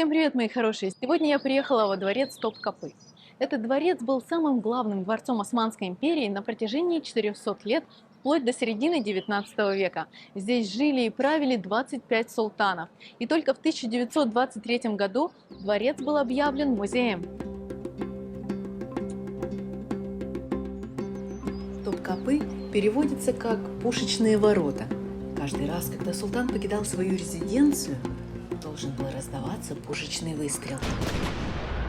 Всем привет, мои хорошие! Сегодня я приехала во дворец Топкапы. Этот дворец был самым главным дворцом Османской империи на протяжении 400 лет, вплоть до середины 19 века. Здесь жили и правили 25 султанов. И только в 1923 году дворец был объявлен музеем. Топкапы переводится как «пушечные ворота». Каждый раз, когда султан покидал свою резиденцию, должен был раздаваться пушечный выстрел.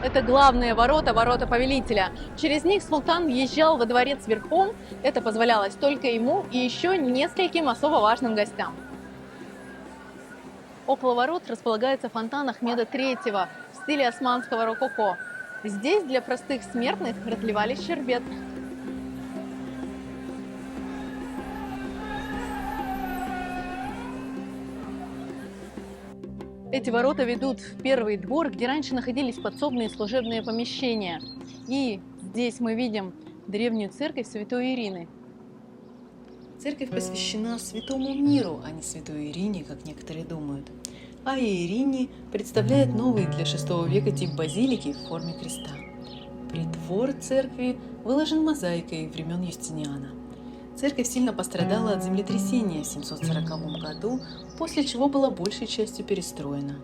Это главные ворота, ворота повелителя. Через них султан въезжал во дворец верхом. Это позволялось только ему и еще нескольким особо важным гостям. Около ворот располагается фонтан Ахмеда III в стиле османского рококо. Здесь для простых смертных разливали щербет. Эти ворота ведут в первый двор, где раньше находились подсобные служебные помещения. И здесь мы видим древнюю церковь Святой Ирины. Церковь посвящена святому миру, а не святой Ирине, как некоторые думают. А Ирине представляет новый для VI века тип базилики в форме креста. Притвор церкви выложен мозаикой времен Юстиниана. Церковь сильно пострадала от землетрясения в 740 году, после чего была большей частью перестроена.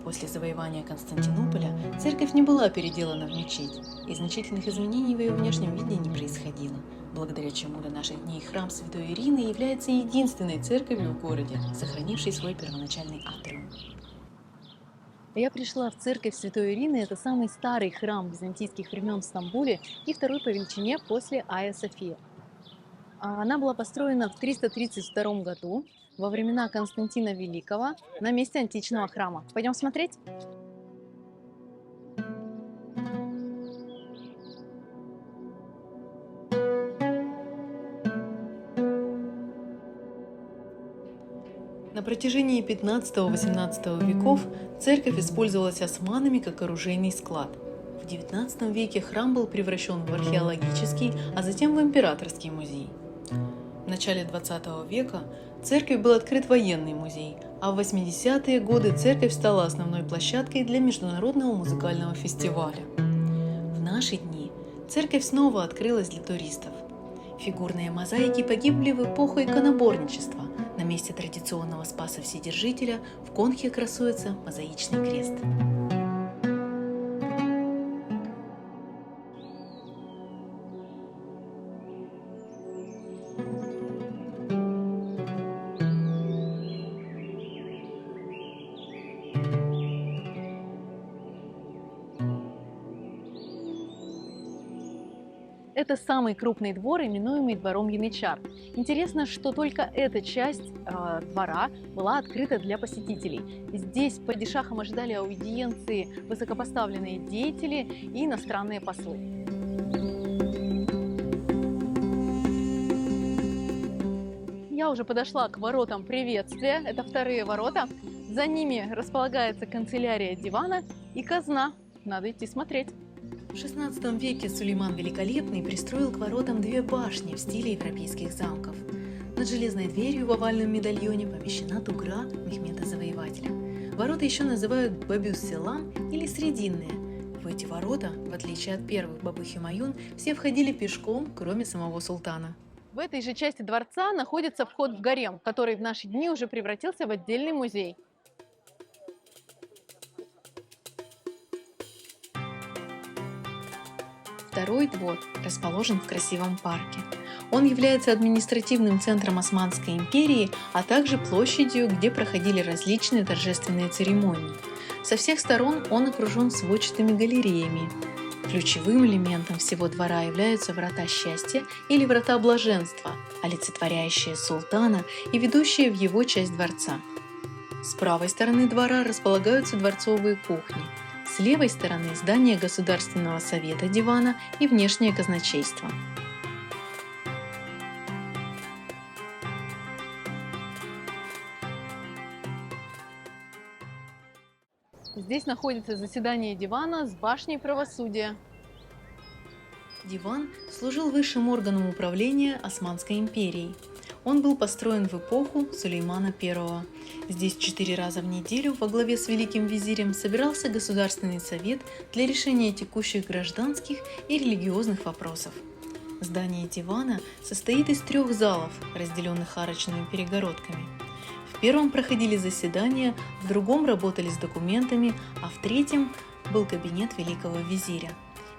После завоевания Константинополя церковь не была переделана в мечеть, и значительных изменений в ее внешнем виде не происходило, благодаря чему до наших дней храм Святой Ирины является единственной церковью в городе, сохранившей свой первоначальный атриум. Я пришла в церковь Святой Ирины. Это самый старый храм византийских времен в Стамбуле и второй по величине после Айя София. Она была построена в 332 году, во времена Константина Великого, на месте античного храма. Пойдем смотреть? На протяжении 15-18 веков церковь использовалась османами как оружейный склад. В XIX веке храм был превращен в археологический, а затем в императорский музей. В начале XX века церковь был открыт военный музей, а в 80-е годы церковь стала основной площадкой для международного музыкального фестиваля. В наши дни церковь снова открылась для туристов. Фигурные мозаики погибли в эпоху иконоборничества. На месте традиционного Спаса Вседержителя в конхе красуется мозаичный крест. Это самый крупный двор, именуемый двором Янычар. Интересно, что только эта часть двора была открыта для посетителей. Здесь падишахом ожидали аудиенции высокопоставленные деятели и иностранные послы. Я уже подошла к воротам приветствия. Это вторые ворота. За ними располагается канцелярия дивана и казна. Надо идти смотреть. В XVI веке Сулейман Великолепный пристроил к воротам две башни в стиле европейских замков. Над железной дверью в овальном медальоне помещена тугра Мехмеда Завоевателя. Ворота еще называют Бабюс-Селам или Срединные. В эти ворота, в отличие от первых Бабы-Хюмаюн, все входили пешком, кроме самого султана. В этой же части дворца находится вход в гарем, который в наши дни уже превратился в отдельный музей. Второй двор расположен в красивом парке. Он является административным центром Османской империи, а также площадью, где проходили различные торжественные церемонии. Со всех сторон он окружен сводчатыми галереями. Ключевым элементом всего двора являются врата счастья или врата блаженства, олицетворяющие султана и ведущие в его часть дворца. С правой стороны двора располагаются дворцовые кухни. С левой стороны здание Государственного совета дивана и внешнее казначейство. Здесь находится заседание дивана с башней правосудия. Диван служил высшим органом управления Османской империей. Он был построен в эпоху Сулеймана I. Здесь 4 раза в неделю во главе с великим визирем собирался Государственный совет для решения текущих гражданских и религиозных вопросов. Здание дивана состоит из 3 залов, разделенных арочными перегородками. В первом проходили заседания, в другом работали с документами, а в третьем был кабинет великого визиря.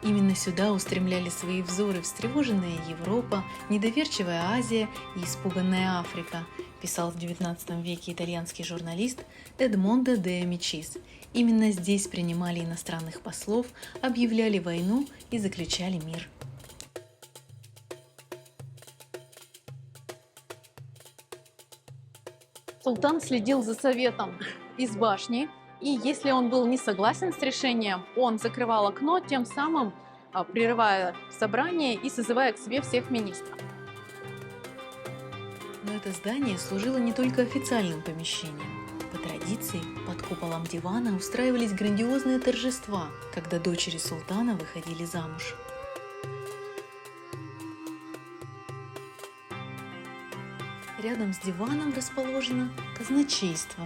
Именно сюда устремляли свои взоры встревоженная Европа, недоверчивая Азия и испуганная Африка, писал в XIX веке итальянский журналист Эдмондо де Амичис. Именно здесь принимали иностранных послов, объявляли войну и заключали мир. Султан следил за советом из башни, и если он был не согласен с решением, он закрывал окно, тем самым прерывая собрание и созывая к себе всех министров. Но это здание служило не только официальным помещением. По традиции, под куполом дивана устраивались грандиозные торжества, когда дочери султана выходили замуж. Рядом с диваном расположено казначейство.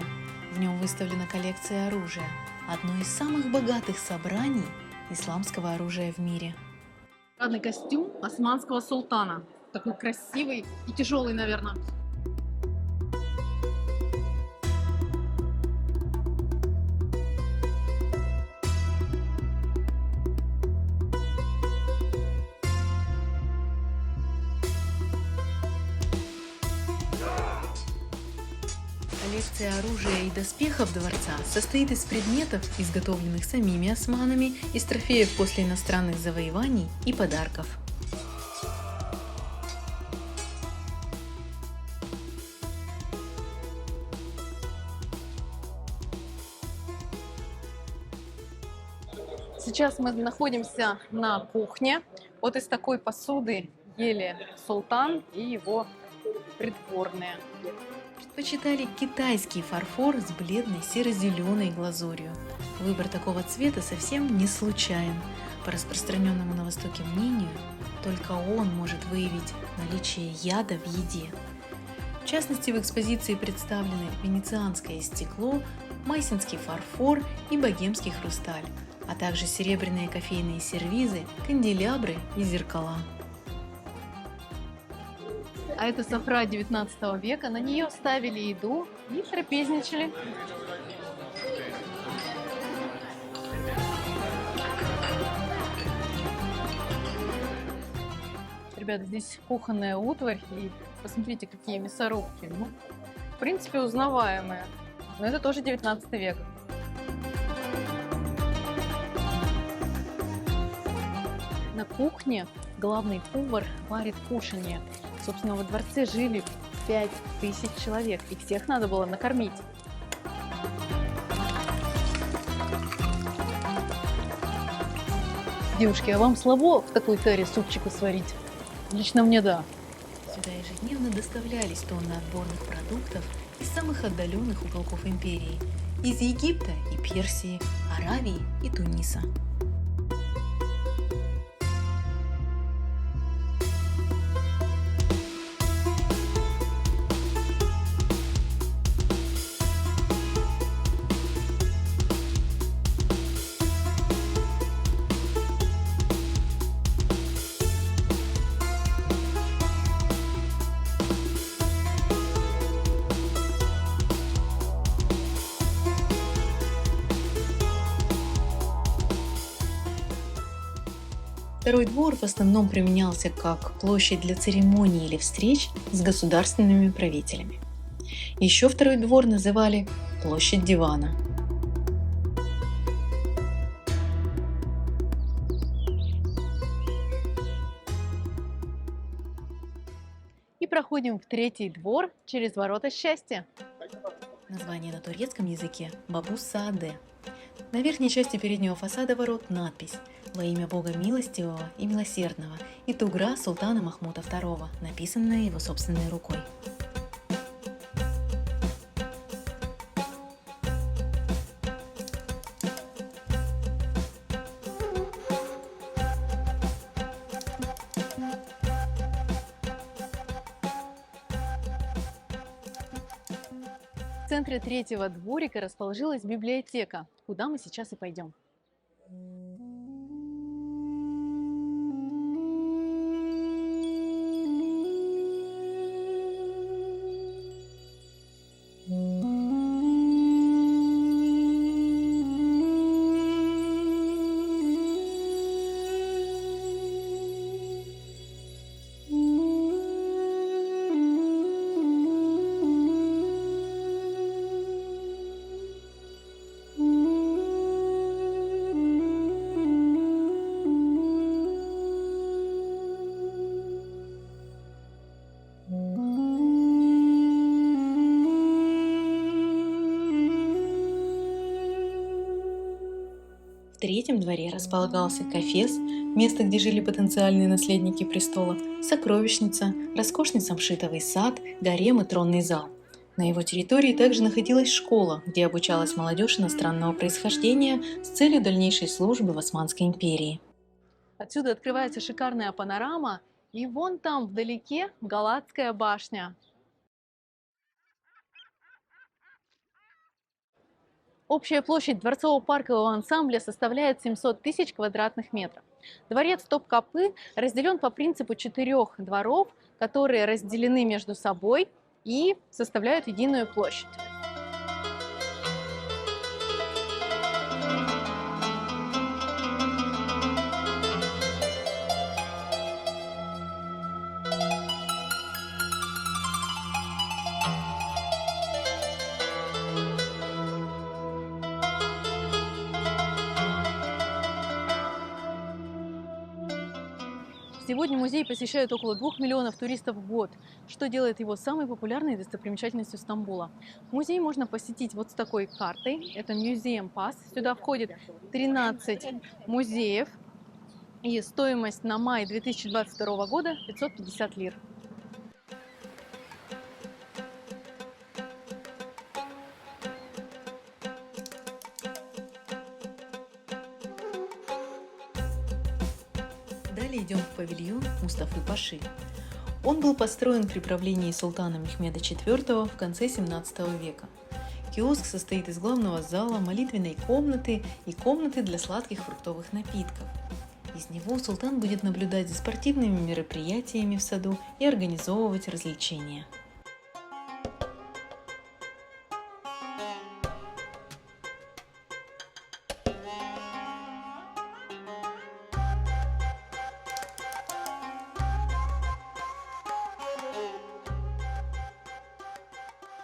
В нем выставлена коллекция оружия, одно из самых богатых собраний исламского оружия в мире. Парадный костюм османского султана. Такой красивый и тяжелый, наверное. Коллекция оружия и доспехов дворца состоит из предметов, изготовленных самими османами, из трофеев после иностранных завоеваний и подарков. Сейчас мы находимся на кухне. Вот из такой посуды ели султан и его придворные. Предпочитали китайский фарфор с бледной серо-зеленой глазурью. Выбор такого цвета совсем не случайен. По распространенному на Востоке мнению, только он может выявить наличие яда в еде. В частности, в экспозиции представлены венецианское стекло, майсинский фарфор и богемский хрусталь, а также серебряные кофейные сервизы, канделябры и зеркала. А это софра 19 века, на нее ставили еду и трапезничали. Ребята, здесь кухонная утварь, и посмотрите, какие мясорубки. Ну, в принципе, узнаваемые, но это тоже 19 век. На кухне главный повар варит кушанье. Собственно, во дворце жили 5000 человек, и всех надо было накормить. Девушки, а вам слабо в такой таре супчику сварить? Лично мне да. Сюда ежедневно доставлялись тонны отборных продуктов из самых отдаленных уголков империи – из Египта и Персии, Аравии и Туниса. Второй двор в основном применялся как площадь для церемоний или встреч с государственными правителями. Еще второй двор называли площадь дивана. И проходим в третий двор через ворота счастья. Название на турецком языке – Бабус-Сааде. На верхней части переднего фасада ворот надпись «Во имя Бога милостивого и милосердного» и тугра султана Махмуда II, написанная его собственной рукой. В центре третьего дворика расположилась библиотека, куда мы сейчас и пойдем. В третьем дворе располагался кафес, место, где жили потенциальные наследники престола, сокровищница, роскошный самшитовый сад, гарем и тронный зал. На его территории также находилась школа, где обучалась молодежь иностранного происхождения с целью дальнейшей службы в Османской империи. Отсюда открывается шикарная панорама, и вон там вдалеке Галатская башня. Общая площадь дворцово-паркового ансамбля составляет 700 тысяч квадратных метров. Дворец Топкапы разделен по принципу 4 дворов, которые разделены между собой и составляют единую площадь. Сегодня музей посещают около 2 миллионов туристов в год, что делает его самой популярной достопримечательностью Стамбула. Музей можно посетить вот с такой картой. Это Museum Pass. Сюда входит 13 музеев. И стоимость на май 2022 года 550 лир. Далее идем в павильон Мустафы Паши. Он был построен при правлении султана Мехмеда IV в конце 17 века. Киоск состоит из главного зала, молитвенной комнаты и комнаты для сладких фруктовых напитков. Из него султан будет наблюдать за спортивными мероприятиями в саду и организовывать развлечения.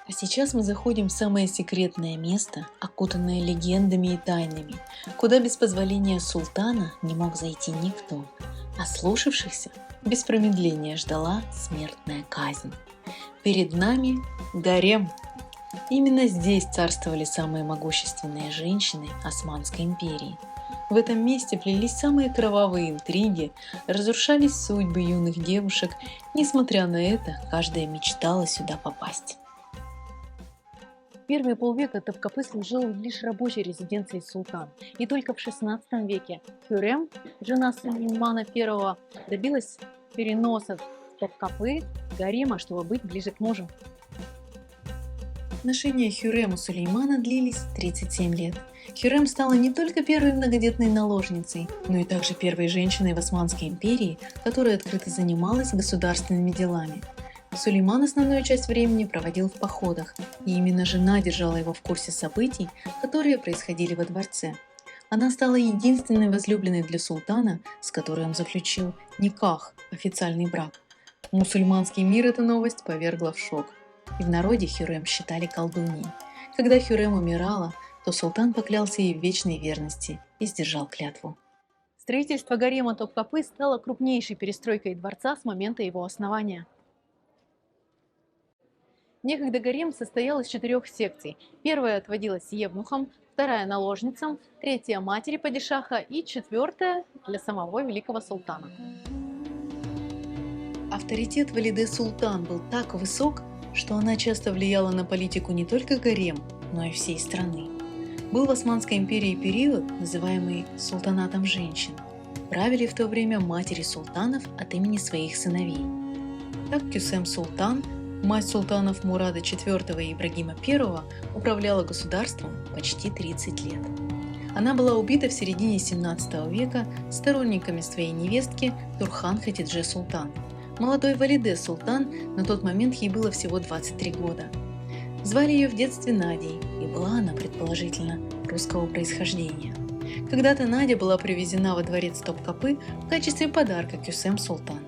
А сейчас мы заходим в самое секретное место, окутанное легендами и тайнами, куда без позволения султана не мог зайти никто, а слушавшихся без промедления ждала смертная казнь. Перед нами гарем. Именно здесь царствовали самые могущественные женщины Османской империи. В этом месте плелись самые кровавые интриги, разрушались судьбы юных девушек. Несмотря на это, каждая мечтала сюда попасть. Первые полвека Топкапы служил лишь рабочей резиденцией султана. И только в XVI веке Хюррем, жена Сулеймана I, добилась переноса Топкапы гарема, чтобы быть ближе к мужу. Отношения Хюррем и Сулеймана длились 37 лет. Хюррем стала не только первой многодетной наложницей, но и также первой женщиной в Османской империи, которая открыто занималась государственными делами. Сулейман основную часть времени проводил в походах, и именно жена держала его в курсе событий, которые происходили во дворце. Она стала единственной возлюбленной для султана, с которой он заключил никах, официальный брак. Мусульманский мир эта новость повергла в шок, и в народе Хюррем считали колдуньей. Когда Хюррем умирала, то султан поклялся ей в вечной верности и сдержал клятву. Строительство гарема Топкапы стало крупнейшей перестройкой дворца с момента его основания. Некогда гарем состоял из 4 секций. Первая отводилась евнухам, вторая – наложницам, третья – матери падишаха и 4 для самого великого султана. Авторитет Валиде Султан был так высок, что она часто влияла на политику не только гарем, но и всей страны. Был в Османской империи период, называемый султанатом женщин. Правили в то время матери султанов от имени своих сыновей. Так Кюсем Султан Мать султанов Мурада IV и Ибрагима I управляла государством почти 30 лет. Она была убита в середине 17 века сторонниками своей невестки Турхан Хатидже Султан. Молодой Валиде Султан, на тот момент ей было всего 23 года. Звали ее в детстве Надей, и была она, предположительно, русского происхождения. Когда-то Надя была привезена во дворец Топкапы в качестве подарка Кюсем Султан.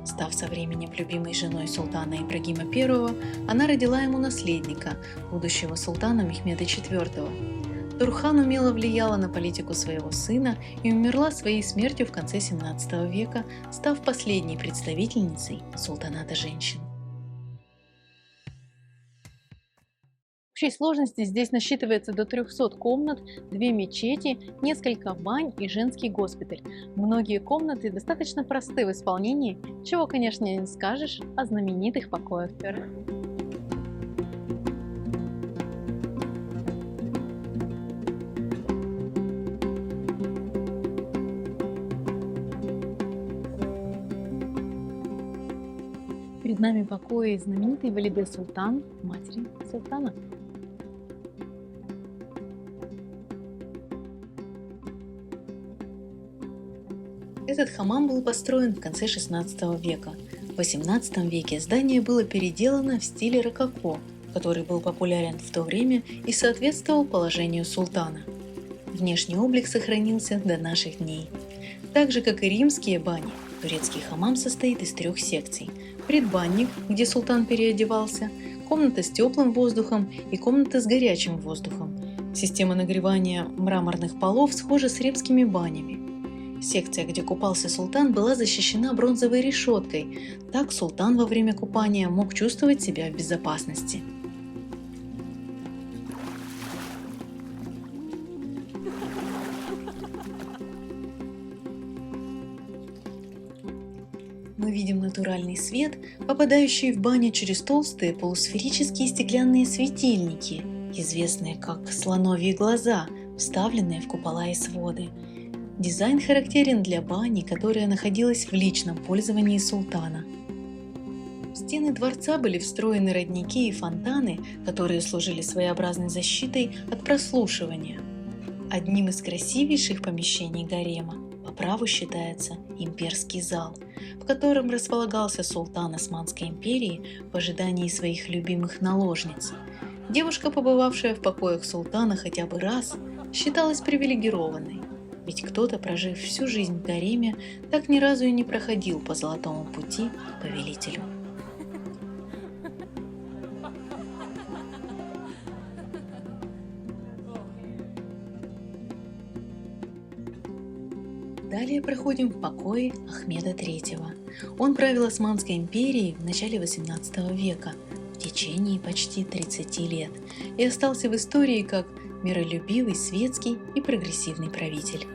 Став со временем любимой женой султана Ибрагима I, она родила ему наследника, будущего султана Мехмеда IV. Турхан умело влияла на политику своего сына и умерла своей смертью в конце 17 века, став последней представительницей султаната женщин. В общей сложности здесь насчитывается до 300 комнат, 2 мечети, несколько бань и женский госпиталь. Многие комнаты достаточно просты в исполнении, чего, конечно, не скажешь о знаменитых покоях Пер. Перед нами покои знаменитой Валиде Султан, матери султана. Этот хамам был построен в конце 16 века. В 18 веке здание было переделано в стиле рококо, который был популярен в то время и соответствовал положению султана. Внешний облик сохранился до наших дней. Так же, как и римские бани, турецкий хамам состоит из 3 секций: предбанник, где султан переодевался, комната с теплым воздухом и комната с горячим воздухом. Система нагревания мраморных полов схожа с римскими банями. Секция, где купался султан, была защищена бронзовой решеткой. Так султан во время купания мог чувствовать себя в безопасности. Мы видим натуральный свет, попадающий в баню через толстые полусферические стеклянные светильники, известные как слоновьи глаза, вставленные в купола и своды. Дизайн характерен для бани, которая находилась в личном пользовании султана. В стены дворца были встроены родники и фонтаны, которые служили своеобразной защитой от прослушивания. Одним из красивейших помещений гарема по праву считается имперский зал, в котором располагался султан Османской империи в ожидании своих любимых наложниц. Девушка, побывавшая в покоях султана хотя бы раз, считалась привилегированной. Ведь кто-то, прожив всю жизнь в гареме, так ни разу и не проходил по золотому пути к повелителю. Далее проходим в покои Ахмеда III. Он правил Османской империей в начале XVIII века в течение почти 30 лет и остался в истории как миролюбивый, светский и прогрессивный правитель.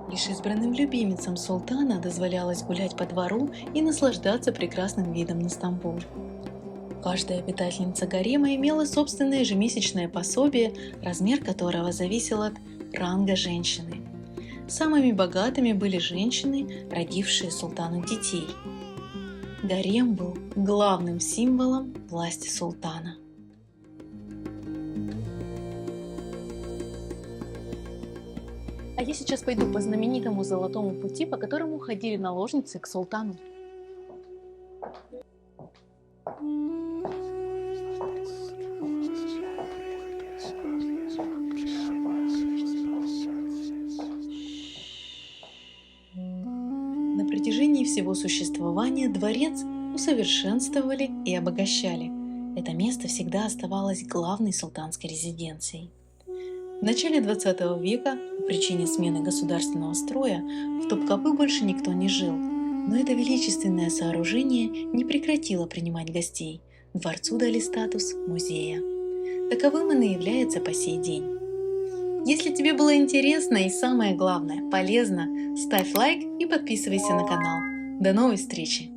Лишь избранным любимицам султана дозволялось гулять по двору и наслаждаться прекрасным видом на Стамбул. Каждая обитательница гарема имела собственное ежемесячное пособие, размер которого зависел от ранга женщины. Самыми богатыми были женщины, родившие султану детей. Гарем был главным символом власти султана. А я сейчас пойду по знаменитому золотому пути, по которому ходили наложницы к султану. На протяжении всего существования дворец усовершенствовали и обогащали. Это место всегда оставалось главной султанской резиденцией. В начале 20 века по причине смены государственного строя в Топкапы больше никто не жил, но это величественное сооружение не прекратило принимать гостей. Дворцу дали статус музея. Таковым он и является по сей день. Если тебе было интересно и самое главное полезно, ставь лайк и подписывайся на канал. До новой встречи!